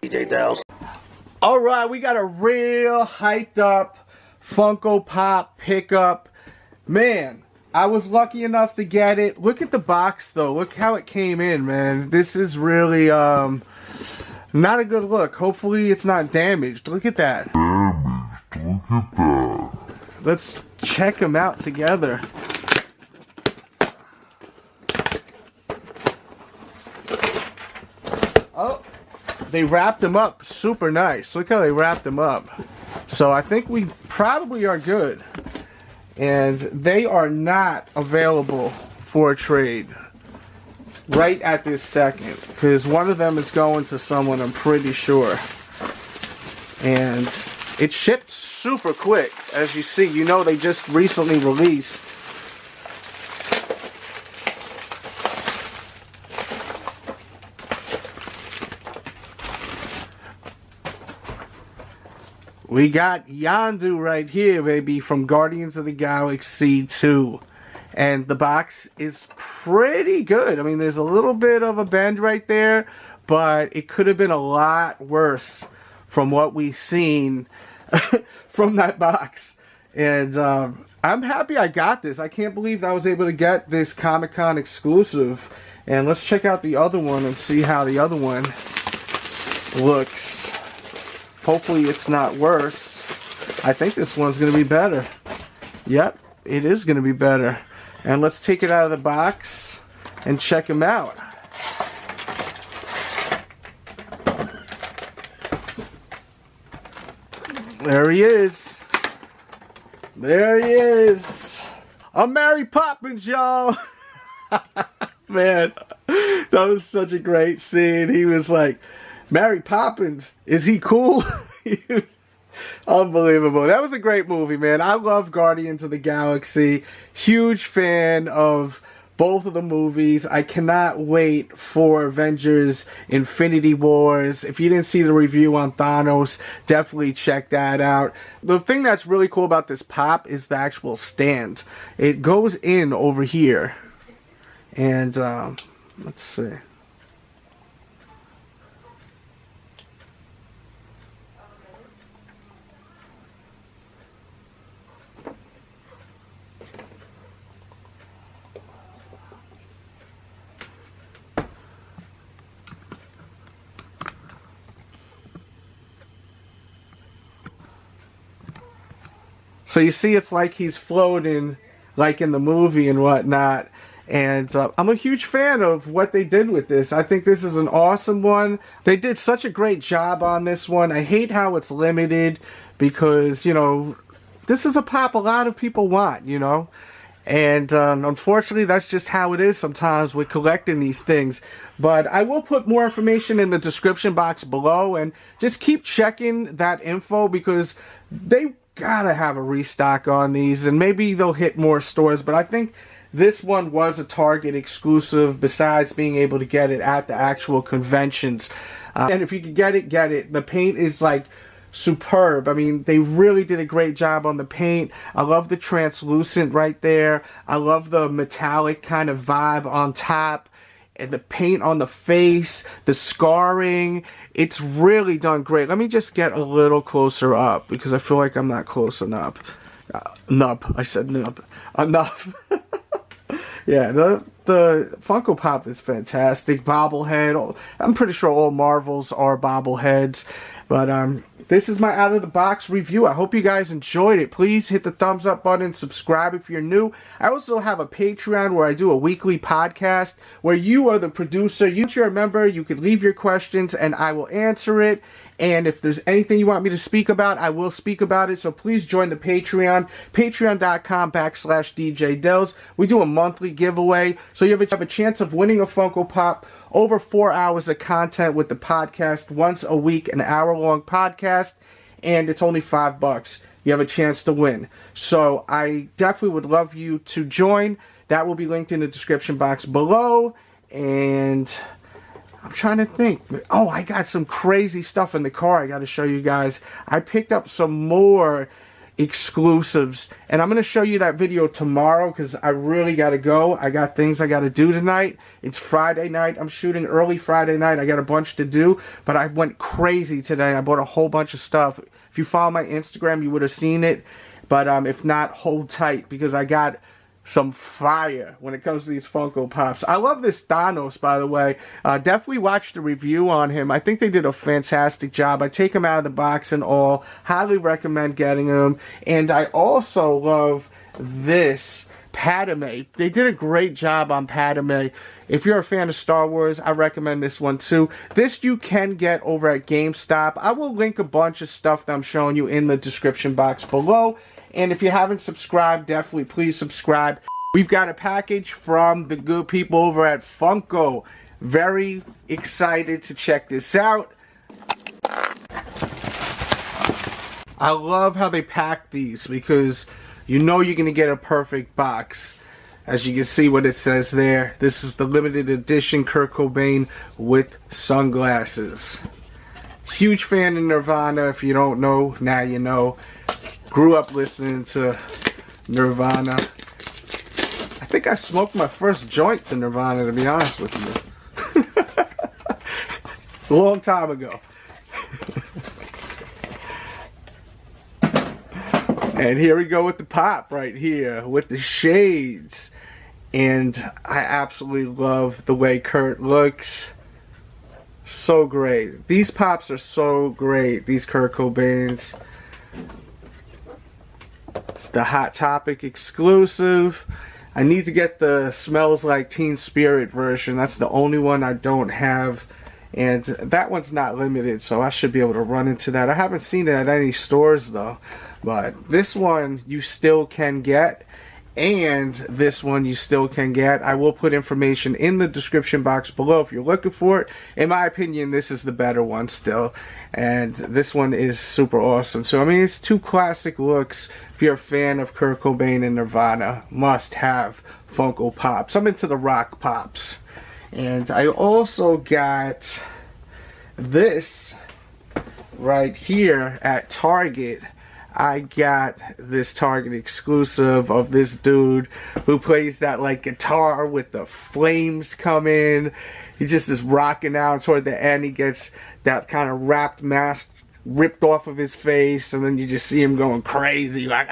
DJ Delz. Alright, we got a real hyped up Funko Pop pickup. Man, I was lucky enough to get it. Look at the box though. Look how it came in, man. This is really not a good look. Hopefully it's not damaged. Look at that. Let's check them out together. Oh, they wrapped them up super nice. Look how they wrapped them up. So I think we probably are good. And they are not available for a trade right at this second, because one of them is going to someone, I'm pretty sure. And it shipped super quick. As you see, you know they just recently released. We got Yondu right here, baby, from Guardians of the Galaxy 2. And the box is pretty good. I mean, there's a little bit of a bend right there, but it could have been a lot worse from what we've seen from that box. And I'm happy I got this. I can't believe I was able to get this Comic-Con exclusive. And let's check out the other one and see how the other one looks. Hopefully it's not worse. I think this one's going to be better. Yep, it is going to be better. And let's take it out of the box and check him out. There he is. There he is. I'm Mary Poppins, y'all. Man, that was such a great scene. He was like, Mary Poppins, is he cool? Unbelievable. That was a great movie, man. I love Guardians of the Galaxy. Huge fan of both of the movies. I cannot wait for Avengers Infinity Wars. If you didn't see the review on Thanos, definitely check that out. The thing that's really cool about this pop is the actual stand. It goes in over here. And, let's see. So you see it's like he's floating like in the movie and whatnot. And I'm a huge fan of what they did with this. I think this is an awesome one. They did such a great job on this one. I hate how it's limited because, you know, this is a pop a lot of people want, you know. And unfortunately, that's just how it is sometimes with collecting these things. But I will put more information in the description box below. And just keep checking that info because they gotta have a restock on these, and maybe they'll hit more stores, but I think this one was a Target exclusive besides being able to get it at the actual conventions. And if you can get it, get it. The paint is like superb. I mean, they really did a great job on the paint. I love the translucent right there. I love the metallic kind of vibe on top. And the paint on the face, the scarring, it's really done great. Let me just get a little closer up because I feel like I'm not close enough. I said nub. Enough. Yeah, the Funko Pop is fantastic. Bobblehead. I'm pretty sure all Marvels are bobbleheads. But this is my out of the box review. I hope you guys enjoyed it. Please hit the thumbs up button, subscribe if you're new. I also have a Patreon where I do a weekly podcast where you are the producer. Once you're a member, you can leave your questions and I will answer it. And if there's anything you want me to speak about, I will speak about it. So please join the Patreon, patreon.com/DJ Delz. We do a monthly giveaway. So you have a chance of winning a Funko Pop, over 4 hours of content with the podcast once a week, an hour-long podcast, and it's only $5. You have a chance to win. So I definitely would love you to join. That will be linked in the description box below. And I'm trying to think. Oh, I got some crazy stuff in the car I got to show you guys. I picked up some more exclusives. And I'm going to show you that video tomorrow because I really got to go. I got things I got to do tonight. It's Friday night. I'm shooting early Friday night. I got a bunch to do, but I went crazy today. I bought a whole bunch of stuff. If you follow my Instagram, you would have seen it. But if not, hold tight because I got some fire when it comes to these Funko Pops. I love this Thanos, by the way. Definitely watched the review on him. I think they did a fantastic job. I take him out of the box and all. Highly recommend getting him. And I also love this Padme. They did a great job on Padme. If you're a fan of Star Wars, I recommend this one too. This you can get over at GameStop. I will link a bunch of stuff that I'm showing you in the description box below. And if you haven't subscribed, definitely please subscribe. We've got a package from the good people over at Funko. Very excited to check this out. I love how they pack these because you know you're going to get a perfect box. As you can see what it says there. This is the limited edition Kurt Cobain with sunglasses. Huge fan of Nirvana. If you don't know, now you know. Grew up listening to Nirvana. I think I smoked my first joint to Nirvana, to be honest with you. A long time ago. And here we go with the pop right here with the shades. And I absolutely love the way Kurt looks. So great. These pops are so great. These Kurt Cobains. It's the Hot Topic exclusive. I need to get the Smells Like Teen Spirit version. That's the only one I don't have. And that one's not limited, so I should be able to run into that. I haven't seen it at any stores, though. But this one you still can get. And this one you still can get. I will put information in the description box below if you're looking for it. In my opinion, this is the better one still. And this one is super awesome. So, I mean, it's two classic looks. If you're a fan of Kurt Cobain and Nirvana, must have Funko Pops. I'm into the rock pops. And I also got this right here at Target. I got this Target exclusive of this dude who plays that like guitar with the flames coming. He just is rocking out. Toward the end, he gets that kind of wrapped mask ripped off of his face, and then you just see him going crazy, like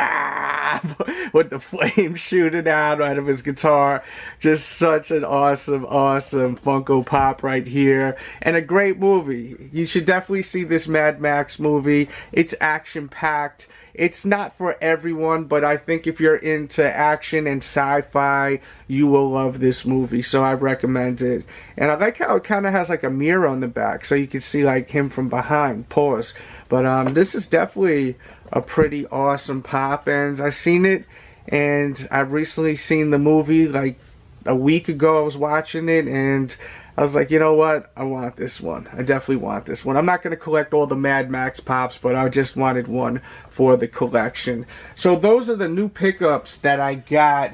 with the flames shooting out of his guitar. Just such an awesome Funko Pop right here, and a great movie. You should definitely see this Mad Max movie. It's action packed. It's not for everyone, but I think if you're into action and sci-fi, you will love this movie, so I recommend it. And I like how it kind of has like a mirror on the back, so you can see like him from behind. Pause. But this is definitely a pretty awesome pop, and I've seen it, and I've recently seen the movie like a week ago. I was watching it, and I was like, you know what? I want this one. I definitely want this one. I'm not going to collect all the Mad Max pops, but I just wanted one for the collection. So those are the new pickups that I got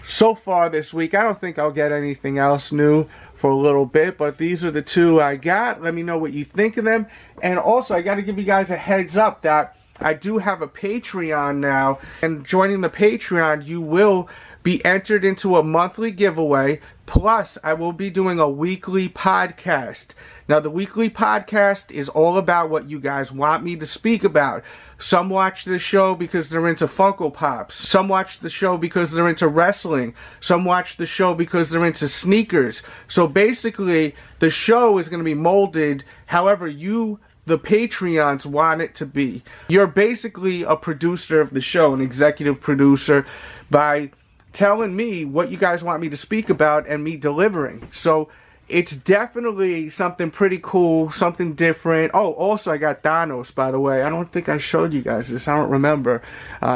so far this week. I don't think I'll get anything else new for a little bit, but these are the two I got. Let me know what you think of them. And also, I got to give you guys a heads up that I do have a Patreon now, and joining the Patreon, you will be entered into a monthly giveaway, plus I will be doing a weekly podcast. Now, the weekly podcast is all about what you guys want me to speak about. Some watch the show because they're into Funko Pops. Some watch the show because they're into wrestling. Some watch the show because they're into sneakers. So basically, the show is going to be molded however you, the Patreons, want it to be. You're basically a producer of the show, an executive producer, by telling me what you guys want me to speak about and me delivering. So it's definitely something pretty cool, something different. Oh, also I got Thanos, by the way. I don't think I showed you guys this. I don't remember.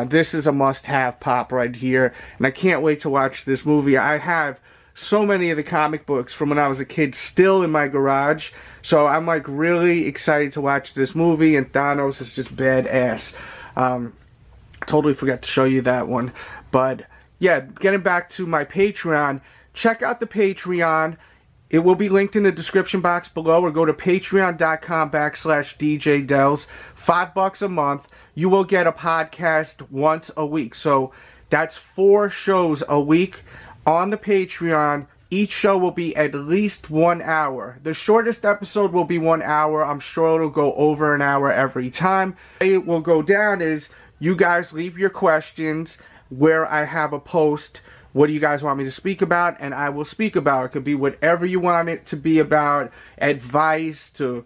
This is a must-have pop right here, and I can't wait to watch this movie. I have so many of the comic books from when I was a kid still in my garage, so I'm like really excited to watch this movie, and Thanos is just badass. Totally forgot to show you that one, but yeah, getting back to my Patreon, check out the Patreon. It will be linked in the description box below, or go to patreon.com/DJ Delz. $5 a month. You will get a podcast once a week. So that's 4 shows a week on the Patreon. Each show will be at least 1 hour. The shortest episode will be 1 hour. I'm sure it'll go over an hour every time. It will go down is you guys leave your questions where I have a post. What do you guys want me to speak about? And I will speak about it. It could be whatever you want it to be about. Advice to,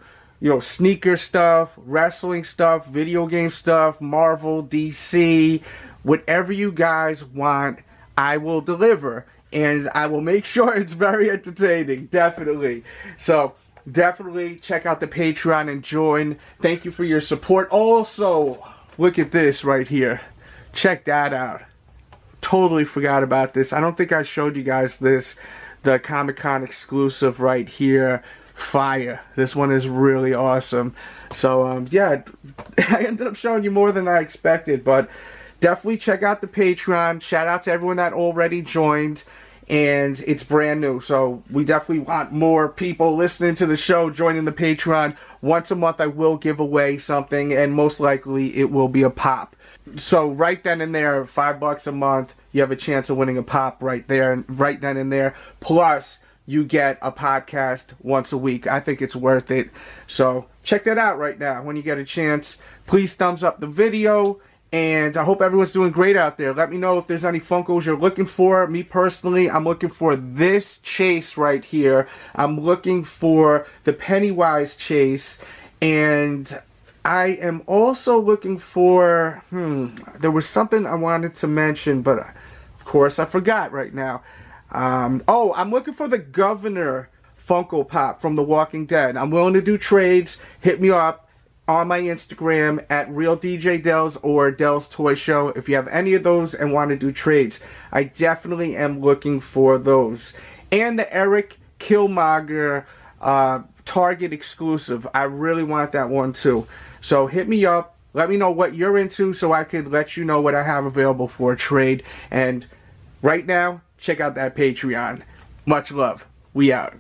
sneaker stuff, wrestling stuff, video game stuff, Marvel, DC. Whatever you guys want, I will deliver. And I will make sure it's very entertaining, definitely. So, definitely check out the Patreon and join. Thank you for your support. Also, look at this right here. Check that out. Totally forgot about this. I don't think I showed you guys this. The Comic-Con exclusive right here. Fire. This one is really awesome. So, yeah, I ended up showing you more than I expected, but definitely check out the Patreon. Shout out to everyone that already joined. And it's brand new, so we definitely want more people listening to the show, joining the Patreon. Once a month I will give away something, and most likely it will be a pop. So right then and there, $5 a month, you have a chance of winning a pop right there, and right then and there. Plus, you get a podcast once a week. I think it's worth it. So check that out right now when you get a chance. Please thumbs up the video. And I hope everyone's doing great out there. Let me know if there's any Funkos you're looking for. Me personally, I'm looking for this chase right here. I'm looking for the Pennywise chase. And I am also looking for... there was something I wanted to mention, but of course I forgot right now. I'm looking for the Governor Funko Pop from The Walking Dead. I'm willing to do trades. Hit me up on my Instagram at RealDJDelz or Delz Toy Show if you have any of those and want to do trades. I definitely am looking for those. And the Eric Killmonger Target exclusive. I really want that one too. So hit me up. Let me know what you're into so I could let you know what I have available for a trade. And right now, check out that Patreon. Much love. We out.